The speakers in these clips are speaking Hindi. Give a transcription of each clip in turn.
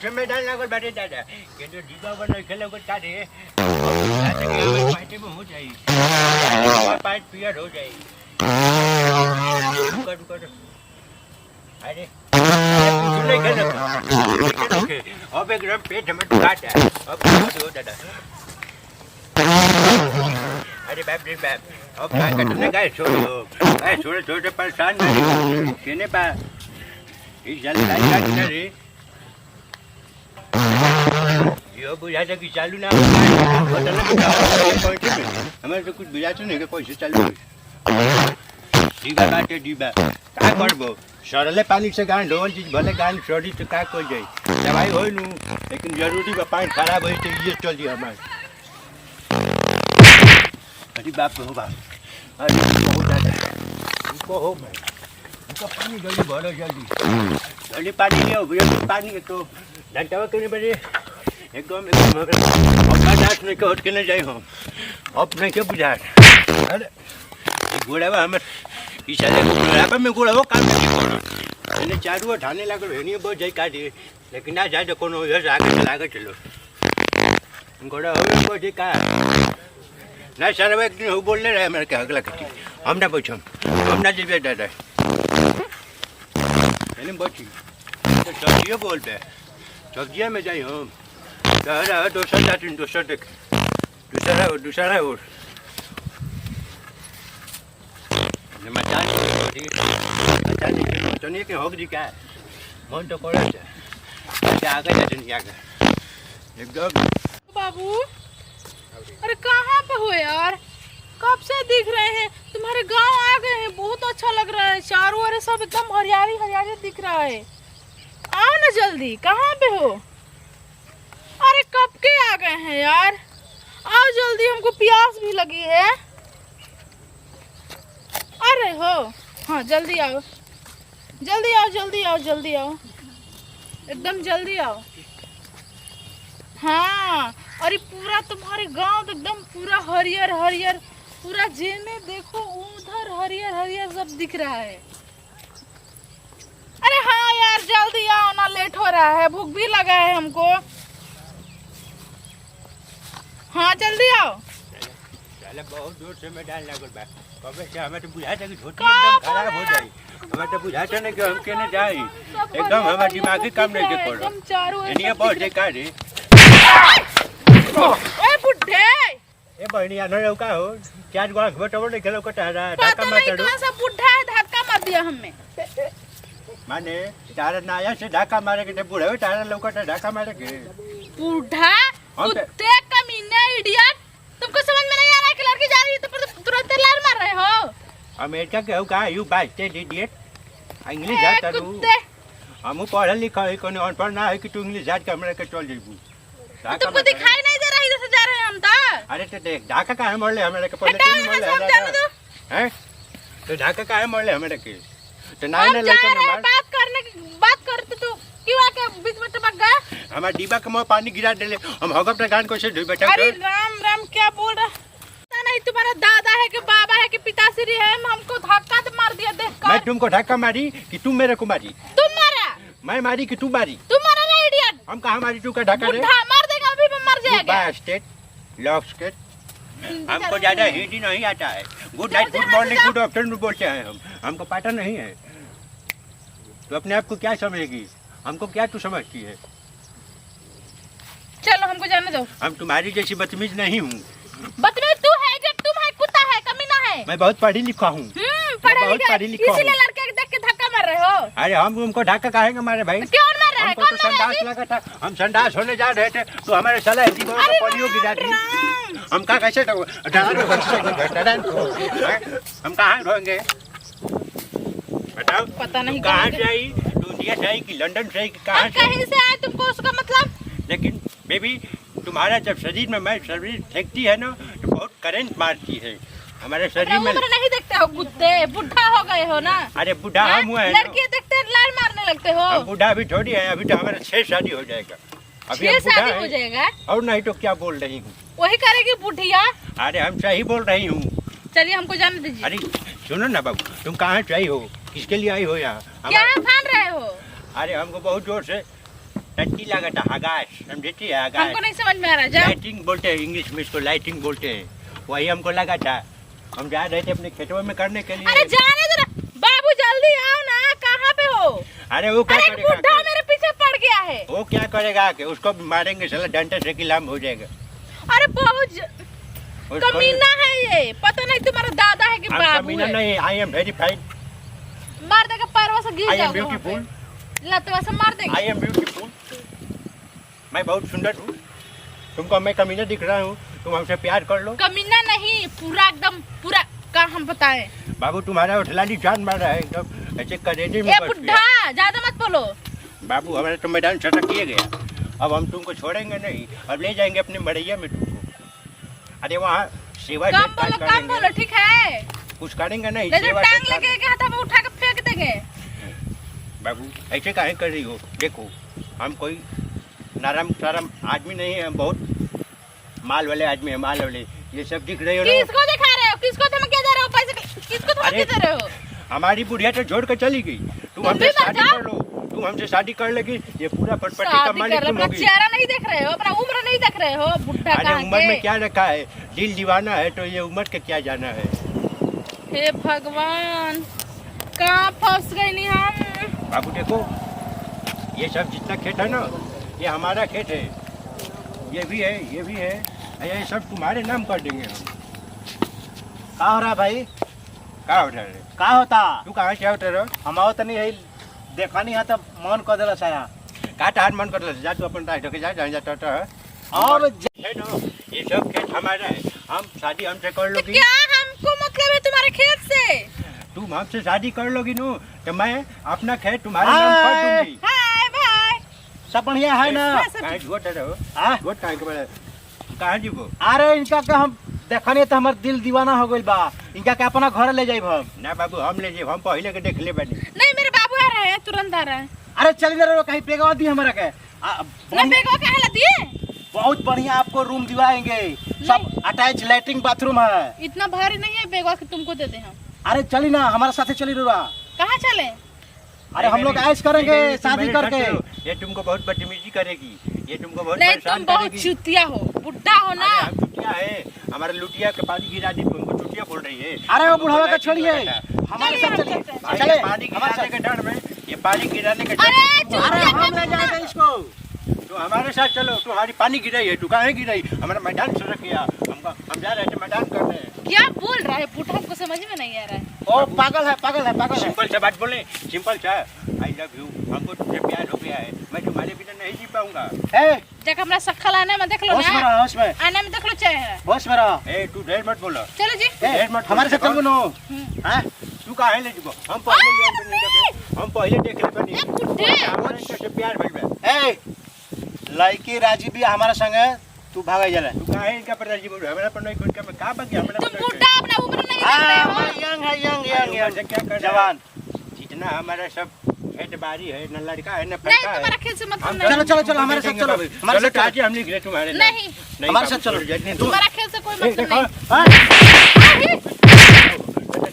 से मैदान लागल बाटे दादा के तो डिब्बा बन खेले को काटे पार्टी में हो जाई पाइप पियर हो जाई कर अरे नहीं खेले अब एकदम पेट में काट है अब हो दादा अरे बाप रे बाप अब क्या करने गाय छोड़ो छोटे परेशान नहीं केने पा इस जल्दी लाइट काट रे यो बुझा था कि चालू ना हमारे तो कुछ बुझाते नहीं कि कैसे चालू डिब्बा काटे डिब्बा का करबो सरले पानी से गान ढोल चीज भले गान सड़ी तो का कोई जाई दवाई होई नु लेकिन जरूरी बा पानी खराब होई तो ये चल जी हमार अरे बाप हो बाप अरे बहुत ज्यादा इनको हो मैं इनका पानी जल्दी भरो जल्दी पानी ले आओ पानी तो डंटावा करने बजे एकदम अपना दांत नहीं कट के नहीं जाए हम अब नहीं क्या बुझा अरे घोड़ा हमें इशारे घोड़ा में घोड़ा वो काम मैंने चारू ठाने लगा नहीं बहुत जाए काटे लेकिन ना जाए तो कौन आगे चलो घोड़ा हो बहुत जाए का ना सर एक दिन बोल रहे मेरे के अगला कटी हम ना पूछो हम ना जी दादा मैंने बची तो सब्जियों बोल पे सब्जियाँ में जाए हम दूसरा जाती दूसरा और तो नहीं कि होग जी क्या मन तो कर आगे जाते आगे एकदम बाबू अरे कहाँ पे हो यार कब से दिख रहे हैं तुम्हारे गांव आ गए हैं बहुत अच्छा लग रहा है चारों ओर सब एकदम हरियाली हरियाली दिख रहा है आओ ना जल्दी कहाँ पे हो अरे कब के आ गए हैं यार आओ जल्दी हमको प्यास भी लगी है अरे हो हाँ जल्दी आओ जल्दी आओ जल्दी आओ जल्दी आओ एकदम जल्दी आओ हाँ अरे पूरा तुम्हारे गांव एकदम पूरा हरियर हरियर पूरा जेने देखो उधर हरियर हरियर सब दिख रहा है अरे हाँ यार जल्दी आओ ना लेट हो रहा है भूख भी लगा है हमको हाँ जल्दी आओ बहुत दूर से मैदान लागल बा कबे से हमें तो बुझाता कि झोटी एकदम खराब हो जाई हमें तो बुझाता नहीं कि हम केने जाई एकदम हमारा दिमागी काम नहीं के करो एनिया बहुत जे का रे ए बुड्ढे ए बहनिया न रहो का हो क्या गोला घोटो नहीं खेलो कटा रहा धक्का मार चढ़ो कौन सा बुड्ढा है धक्का मार दिया हमें माने तारा नाया से धक्का मारे के बूढ़े हो तारा लौकटा धक्का मारे के बुड्ढा कुत्ते कमीने इडियट तुमको समझ में नहीं आ रहा है कि लड़की जा रही है तो तुरंत लार मार रहे हो अमेरिका के हो का यू बास्टेड इडियट इंग्लिश जाता रू हम पढ़ल लिखा है कोनो अनपढ़ ना है कि तू इंग्लिश जात के हमरा के चल जेबू तुमको दिखाई नहीं दे रहा है इधर से जा रहे हैं हम तो अरे तो देख ढाका काहे मोड़ ले हमरा के पहले क्यों मोड़ ले हैं तो ढाका काहे मोड़ ले हमरा के तो ना ना लेके ना बात करते तो क्यों आके बीच में टपक गए हमारा डिब्बा के मुंह पानी गिरा देले हम हगब का गान कैसे धोई बैठा अरे राम राम क्या बोल रहा नहीं तुम्हारा दादा है कि बाबा है कि पिताश्री है हमको धक्का तो मार दिया देख कर मैं तुमको धक्का मारी कि तुम मेरे को मारी तुम मारा मैं मारी कि तू मारी तुम मारा ना इडियट हम कहां मारी तू का धक्का रे मार देगा अभी मैं मर जाएगा बास्टेड लॉक स्केट हमको ज्यादा हिंदी नहीं आता है good night good morning good afternoon बोलते हैं हम हमको पता नहीं है तो अपने आप को क्या समझेगी हमको क्या तू समझती है चलो हमको जाने दो हम तुम्हारी जैसी बदतमीज नहीं हूँ बदतमीज तू है जब तुम है कुत्ता है कमीना है मैं बहुत पढ़ी लिखा हूँ बहुत पढ़ी लिखा इसीलिए लड़के देख के धक्का मार रहे हो अरे हम तुमको धक्का काहेंगे मारे भाई क्यों मार रहे हैं हमको तो संडास लगा था हम संडास होने जा रहे थे तो हमारे साला जीवन को पोलियो गिरा दी हम कहाँ कैसे हम कहाँ ढोएंगे बताओ पता नहीं कहाँ से आई तू इंडिया से आई कि लंदन से आई कि कहाँ से कहीं से आए तुमको उसका मतलब लेकिन बेबी तुम्हारा जब शरीर में मैं शरीर फेंकती है ना तो बहुत करंट मारती है हमारे शरीर में नहीं देखते हो कुत्ते बुढ़ा हो गए हो ना अरे बुढ़ा हम हुए लड़की देखते लाल मारने लगते हो हम बुढ़ा अभी थोड़ी है अभी तो हमारा 6 शादी हो जाएगा अभी 6 शादी हो जाएगा और नहीं तो क्या बोल रही हूँ वही करेगी बुढ़िया अरे हम सही बोल रही हूँ चलिए हमको जाने दीजिए अरे सुनो ना बाबू तुम कहाँ से आई हो किसके लिए आई हो यहाँ क्या ठान रहे हो अरे हमको बहुत जोर से टट्टी लागत है हगाश, समझे थी हगाश। हमको नहीं समझ में आ रहा। जाओ। लाइटिंग बोलते हैं इंग्लिश में, इसको लाइटिंग बोलते हैं। वही हमको लगा था, हम जा रहे थे अपने खेतों में करने के लिए। अरे जाने दो ना बाबू, जल्दी आओ ना, कहाँ पे हो? अरे वो क्या अरे एक करेगा बुढ़ा मेरे पीछे पड़ गया है। वो क्या करेगा कि उसको भी मारेंगे, साला डंडे से किलाम हो जाएगा। अरे बहुत उसको कमीना है ये, पता नहीं तुम्हारा दादा है कि हम बाबू कमीना है। नहीं, आई एम वेरी फाइन, मार देगा पैरवा से गिर आई एम जाओगे वहाँ पे। ब्यूटीफुल, लतवा से मार देगा। आई एम ब्यूटीफुल, मैं बहुत सुंदर हूँ। तुमको मैं कमीना दिख रहा हूँ, तुम हमसे प्यार कर लो। कमीना नहीं, पूरा एकदम पूरा का हम बताएं। बाबू तुम्हारा उठलानी जान मार रहा है एकदम, ऐसे करेजे में ए बस बुढ़ा ज्यादा मत बोलो। गया। बाबू हमारा तो मैदान छटक किया गया, अब हम तुमको छोड़ेंगे नहीं, अब ले जाएंगे अपने मड़ैया में तुमको। अरे वहाँ सेवा कम जयकार बोलो, कम करेंगे। बोलो, ठीक है? कुछ करेंगे नहीं, नहीं तो सेवा टांग जयकार। लेके हाथ में उठा के फेंक देंगे। बाबू ऐसे काहे कर रही हो? देखो हम कोई नरम तरम आदमी नहीं है, हम बहुत माल वाले आदमी है, माल वाले। ये सब दिख रहे हो ना, किसको दिखा रहे हो? किसको धमकी दे रहे हो? पैसे किसको धमकी अरे, दे रहे हो? हमारी बुढ़िया तो छोड़ कर चली गई। तुम हमसे भी मर शादी जाओ। कर लो, तुम हमसे शादी कर लेगी, ये पूरा फटफटी का शादी मालिक कर रहे हो, तुम अपना होगी। चेहरा नहीं देख रहे हो, अपना उम्र नहीं देख रहे हो, बुढ़ा अरे कहाँ उम्र में के? क्या रखा है, दिल दीवाना है तो ये उम्र के क्या जाना है। हे भगवान, कहाँ फंस गए नहीं हम? बाबू देखो, ये सब जितना खेत है ना, ये हमारा खेत है, ये भी है, ये भी है, ये सब तुम्हारे नाम कर देंगे हम। का हो रहा भाई? क्या हो रहा है? का होता? तू कहाँ से होते रहो? हम आओ तनी है, देखा नहीं है तो मन कर दिला साया। का तार मन कर ले, जा तू अपन राइट होके जा, जहाँ जाता है। अब है ना, ये सब खेत हमारा है, हम शादी हमसे कर तो लोगी, क्या हमको मतलब है तुम्हारे खेत से? तुम हमसे शादी कर लोगी नो, तो मैं अपना खेत तुम्हारे नाम कर दूंगी। हाय भाई, सब बढ़िया है ना? कहाँ झूठ रहो? आ? झूठ कहाँ के बड़े? कहाँ जीवो? अरे इनका का हम देखा नहीं तो हमार दिल दीवाना हो गइल बा। इनका के अपना घर ले जाइब हम। ना बाबू हम ले जाए, हम पहले के देख ले बनी। नहीं मेरे बाबू आ रहे हैं, तुरंत आ रहे हैं। अरे चल ना रो, कहीं पेगवा दी हमारा के। ना बेगो कहे ला दिए? बहुत बढ़िया आपको रूम दिवाएंगे, सब अटैच लैट्रिन बाथरूम है। इतना भारी नहीं है बेगो कि तुमको दे दे हम। अरे चली ना हमारे साथे, चली रो। कहाँ चले? अरे हम लोग ऐश करेंगे नहीं, तुम शादी मेरे करके। साथ चलो। ये तुमको बहुत बदतमीजी करेगी, ये तुमको बहुत नहीं परेशान तुम बहुत करेगी। चुतिया हो, बुढ़ा हो ना। अरे हम चुटिया है, हमारे लुटिया के पानी गिरा दी, तुमको चुटिया बोल रही है। अरे वो हमको बुढ़ावा का लाइटिंग छोड़िए, लगाता है। हमारे चलिए, साथ हम चलिए। चलते भाई, चले ये पानी हमारे गिराने साथ। के डर में, ये पानी गिराने के डर अरे में तुम अरे चुतिया हम ले जाएंगे इसको। तो हमारे साथ चलो, तुम्हारी पानी गिराई है, तू कहाँ गिराई? हमारा मैदान सड़क गया, हम जा रहे थे मैदान करने। क्या बोल रहा है बुढ़ा, हमको समझ में नहीं आ रहा है। ओ पागल है, पागल है, पागल है। सिंपल सा बात बोले, सिंपल सा, आई लव यू, हमको तुमसे प्यार हो गया है, मैं तुम्हारे बिना नहीं जी पाऊंगा। ए, जब अपना शक्ल आने में देख लो होश में ना, रहो, होश में, आने में देख लो चेहरा। होश में रहो। ए तू ढेर मत बोलो। चलो जी। ए, ढेर मत हमारे साथ बोलो। चल नो। हम्म। हैं? तू कहाँ ले जीवो? हम पहले ले नहीं देखे, हम पहले देख ले बनी। ए, बुड्ढे। हमारे से प्यार भइल बा। ए, लड़की राजी भी हमारे संगे, तू भाग जाला। तू कहाँ है इनका पर जीवो? हमारा पर नहीं, खुद का मैं कहाँ बगी हमारा तुम पर बुढ़ा अपना उम्र नहीं देख हाँ, रहे हमारा हो। यंग है, यंग, अरे यंग, उम्र से क्या कर यंग, रहा है? जवान। जितना हमारा सब खेत बाड़ी है, न लड़का है न नहीं फड़का है। तुम्हारा खेल से मतलब हम नहीं। चलो, चलो, चलो, हमारे साथ चलो, हमारे चलो साथ चलो। चाची हम लिख ले तुम्हारे नाम। नहीं। हमारे बाबू, साथ चलो। छोड़ जाइए। तुम्हारा खेल से कोई ए, मतलब देखो, नहीं। हाँ?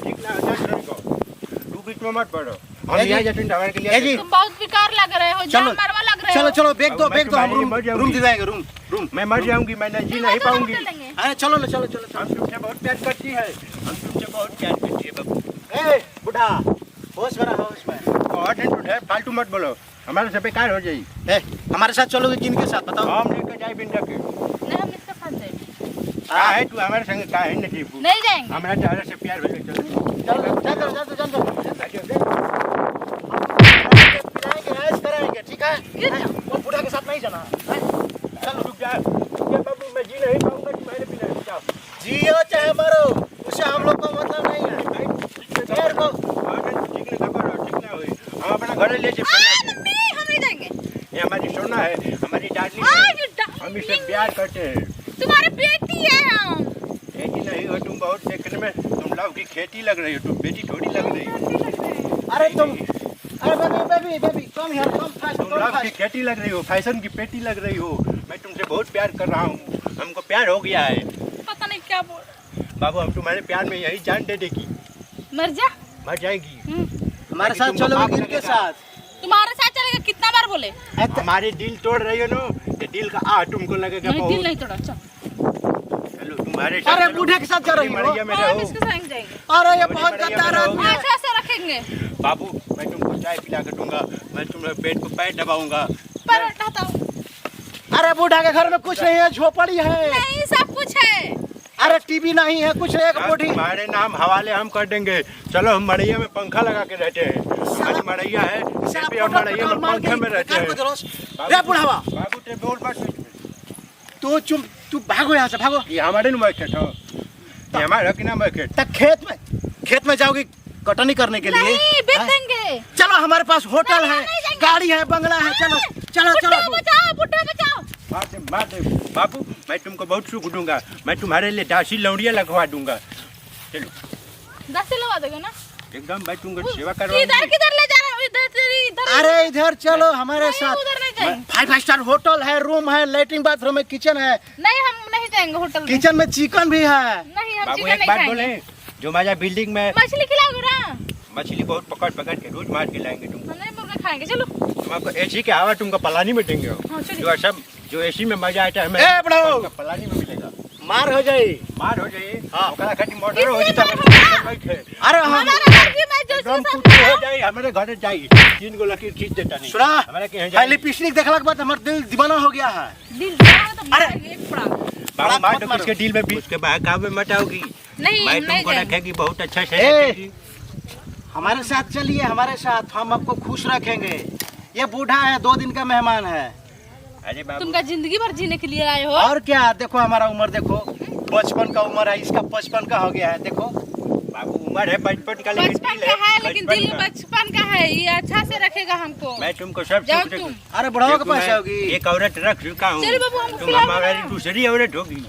ठीक ना है, जा छोड़ को। तू बीच में मत पड़ो, हम ए जी। यहाँ जाते हैं हमारे के लिए। ए जी। तुम बहुत बेकार लग रहे हो, जान चलो, मारवा लग रहे चलो, हो। चलो, बैग दो, मैं बैग दो, हम तुम्हारे लिए रूम मर जाऊंगी। रूम दिलाएंगे, रूम, रूम। मैं मर जाऊंगी, मैं न जी नहीं तो पाऊंगी। कर लेंगे। अरे चलो, चलो, चलो, चलो। हम तुमसे बहुत प्यार करती है, हम तुमसे बहुत प्यार करती है बाबू। ए, बुढ़ा, होश में रहो, होश में। बहुत दिन टूटे, फालतू मत बोलो, हमारे से बेकार हो जाई। ए, हमारे साथ चलोगे किनके साथ बताओ? हम लेकर जाए बिंदा के। नहीं हम इसके साथ जाएंगे। का है तू हमारे संग, का है नहीं जीबू? नहीं जाएंगे। हमारा चारा से प्यार हो जाए। चलो चलो, जा दो, जा दो, जा दो। पिलाएंगे, ऐश कराएंगे, ठीक है? वो बुढ़ा के साथ नहीं जाना। चलो रुक जा, ये बाबू मैं जी नहीं पाऊंगा तुम्हारे बिना। जाओ। जियो चाहे मरो, उससे हम लोग को मतलब नहीं है। खैर को ठीक ना करो, ठीक ना होई। हम अपना घर ले आ, चले। नहीं हम नहीं जाएंगे। ये हमारी सोना है, हमारी डार्लिंग आ, है, you darling। हम इससे प्यार करते हैं। तुम्हारी बेटी है हम। बेटी नहीं हो तुम, बहुत देखने में तुम लव की खेती लग रही हो, तुम बेटी थोड़ी लग रही हो। अरे तुम, अरे baby, baby, baby, come here, come fast, तुम कम लव की फास्ट। खेती लग रही हो, फैशन की पेटी लग रही हो। मैं तुमसे बहुत प्यार कर रहा हूँ, हमको प्यार हो गया है। पता नहीं क्या बोल रहा है। बाबू हम तुम्हारे प्यार में यही जान दे देगी, मर जा। मर जाएगी। हमारे साथ तुमको चलोगे पाप किनके लगेगा। साथ? तुम्हारे साथ चलेगा, कितना बार बोले? हमारे दिल तोड़ रही हो ना, ये दिल का आ तुमको लगेगा नहीं, दिल बहुत। नहीं तोड़ा, चल। चलो तुम्हारे साथ अरे चलो। बूढ़े के साथ जा रही हो? मड़ैया में हाँ, हम रहो। इसके संग जाएंगे। अरे ये अपनी बहुत मड़ैया गद्दार में आदमी रहो। है। अच्छा से रखेंगे। बाबू मैं तुमको चाय पिला के दूंगा, मैं तुम्हारे पेट को पैर दबाऊंगा। पर हटाता हूँ। अरे बूढ़ा के घर में कुछ नहीं है, झोपड़ी है। नहीं, सब कुछ है। अरे टीवी नहीं है, कुछ एक बूढ़ी। तुम्हारे नाम हवाले हम कर देंगे। चलो हम मड़ैया में पंखा लगा के रहते हैं, हमारी मड़ैया है, फिर भी हम मड़ैया में पंखे में रहते हैं। रे बुढ़ावा, बाबू ते बोल मत। तू भागो यहाँ से, भागो। ये हमारे नुमा खेत हो, ये हमारा कि ना मैं खेत। तक खेत में जाओगी कटनी करने के लिए? नहीं, बेच हैं? देंगे। चलो हमारे पास होटल नहीं, है, नहीं जाएंगे। गाड़ी है, बंगला है, चलो चलो बुड्ढा चलो। बचाओ, बुड्ढा बचाओ। मार दे बाबू, मैं तुमको बहुत सुख दूंगा, मैं तुम्हारे लिए दासी लौड़िया लगवा दूंगा। चलो 10 से लगा देगा ना? एकदम मैं तुमको सेवा किधर करवाऊंगी। किधर ले जा रहा है? इधर अरे इधर चलो हमारे नहीं, साथ। उधर नहीं जाएंगे। 5 स्टार होटल है, रूम है, लेटरिन बाथरूम है, किचन है। नहीं, हम नहीं जाएंगे होटल में। किचन में चिकन भी है। नहीं, हम बाबू चिकन एक नहीं बात खाएंगे। बोले, जो हमारा बिल्डिंग में मछली खिलाओगे ना? मछली बहुत पकड़ पकड़ के रोज मार के लाएंगे तुमको। हम नहीं मुर्गा खाएंगे, चलो। हम आपको एसी के हवा तुमको पलानी में देंगे। हाँ, चलिए। जो सब जो एसी में मजा आता है हमें ए, बड़ो। तुमको पलानी में मिलेगा। मार हो जाए। मार हो जाए, हाँ। ओकरा खातिर मोटर हो किसने जाता मार होगा? अरे हम हमारा घर भी मैं जो एकदम सब कुछ हो जाए, हमारे घर जाए 3 गो लकीर खींच देता नहीं। सुना, हमारे के यहाँ है जाए। लिपस्टिक देखला के बाद हमारा दिल दीवाना हो गया है। दिल जाएगा तो अरे! मारेंगे एक पड़ा। बाबू मार मत दो मारो। उसके दिल में भी, उसके बहकाव में मत आओगी। नहीं, मैं हम नहीं तुमको जाएंगे। रखेगी बहुत अच्छा से ए! रखेगी। हमारे साथ चलिए, हमारे साथ, हम आपको खुश रखेंगे। ये बूढ़ा है, 2 दिन का मेहमान है। अरे बाबू तुम क्या जिंदगी भर जीने के लिए आए हो? और क्या, देखो हमारा उम्र देखो, 55 का उम्र है, इसका 55 का हो गया है। देखो बाबू उम्र है 55 का, लेकिन बचपन दिल का है, लेकिन 55 दिल का। बचपन का है। ये अच्छा से रखेगा हमको। मैं तुमको सब जाओ सुख तुम। दूंगा। अरे बुढ़ावा के देखो, पास मैं होगी। एक औरत रख चुका हूँ, चलो बाबू, हमको तुम खिलाओ हमारी ना। दूसरी औरत होगी।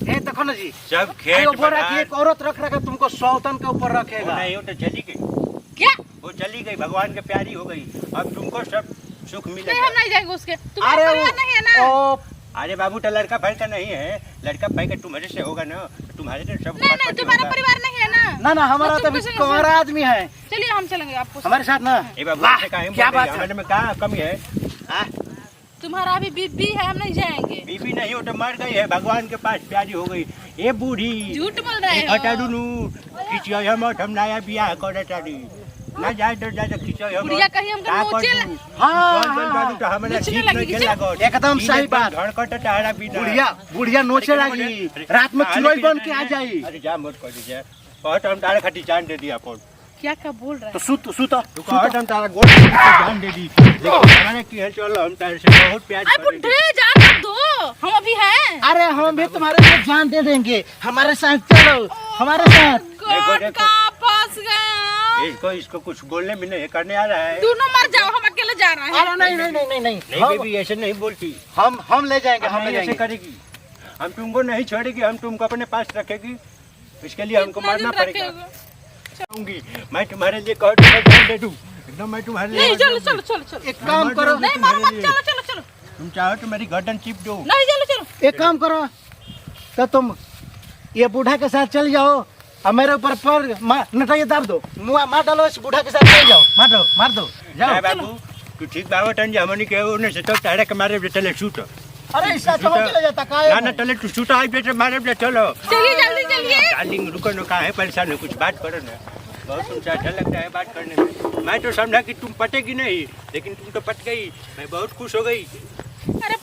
ए देखो ना जी, सब अरे खेत वो बोल रहा है कि बना- एक औरत रख रखा तुमको 100 टन के ऊपर वो रखेगा। नहीं, वो तो चली गई, क्या? वो चली गई, भगवान के प्यारी हो गई। अब तुमको सब सुख नहीं, मिलेगा। हम नहीं जाएंगे उसके। तुम्हारा अरे परिवार नहीं है ना? ओ, अरे बाबू तो लड़का भाई का नहीं है, लड़का भाई का तुम्हारे से होगा ना, तो तुम्हारे से सब नहीं, नहीं, पति तुम्हारा होगा। परिवार नहीं है ना? ना ना, हमारा तो तो तुम अभी कैसे कुंवारा आदमी है। चलिए, हम चलेंगे आपको। हमारे साथ ना। ए बाबू वाह, ऐसे काहे क्या बोल रही बात है? है। हमारे में क्या कमी है? हाँ? तुम्हारा अभी बीबी है, हम नहीं जाएंगे। बीबी नहीं हो तो मर गई है, भगवान के पास प्यारी हो गई। ए बूढ़ी झूठ बोल रहे ए हो। हटाडुनु किचिया हम हम नया बियाह करतानी ना जाए तो जाए किचिया हम बुढ़िया कहीं हमको नोचे ला- हाँ, चल हाँ। बाबू तो हमें नोचने ठीक लगी नहीं कि खेला चल? गो एकदम सही बात। धड़कट टहरा बिना बुढ़िया नोचे लगी, रात में चुड़ैल बन के आ जाई। अरे जा मत कर दीजिए, बहुत हम तारे खटी जान दे दिया अपन क्या क्या बोल रहा तो है? सुत तू कहत हम तारा गोड़ पे जान दे दी, लेकिन हमारे की है, चलो हम तारे से बहुत प्यार अरे करेंगे। बुढ़े, जाकर दो, हम अभी हैं। अरे हम भी तुम्हारे लिए जान दे देंगे, हमारे साथ चलो, हमारे साथ। देखो, देखो। कहाँ फंस गए? इसको कुछ बोलने में नहीं करने आ रहा है। दोनों मर जाओ, हम अकेले जा रहे हैं। अरे नहीं नहीं नहीं नहीं नहीं, नहीं बेबी ऐसे नहीं बोलती, हम ले जाएंगे, हम ले नहीं ऐसे जाएंगे। करेगी, हम तुमको नहीं छोड़ेगी, हम तुमको अपने पास रखेगी, इसके लिए हमको कितना मरना दिन पड़ेगा। रखेगा? चाहूंगी मैं तुम्हारे लिए कहूँ तो मैं जान दे दूँ, एकदम मैं तुम्हारे लिए नहीं, मर चलो जाऊंगी। चलो चलो चलो। एक काम करो, नहीं, मारो मत, चलो चलो चलो। तुम चाहो तो मेरी गर्दन चिप दो। नहीं, चलो चलो। एक काम करो, तो तुम ये बूढ़ा के साथ चल जाओ और मेरे ऊपर पर नटाइए दाब दो, मुआ मार डालो, इस बूढ़ा के साथ चल जाओ, मार दो जाओ जाओ। बाबू, तू ठीक बाबा टन जा हमनी के ओने से तो तारे के मारे पे चले शूट। अरे इसका तो चले जाता काहे? ना ना चले तू शूट आई पे मारे पे चलो। चलिए, जल्दी चलिए। डार्लिंग रुको ना, काहे परेशान हो, कुछ बात करो ना, बहुत तुमसे अच्छा लगता है बात करने में। मैं तो समझा कि तुम पटेगी नहीं, लेकिन तुम तो पट गई, मैं बहुत खुश हो गई। अरे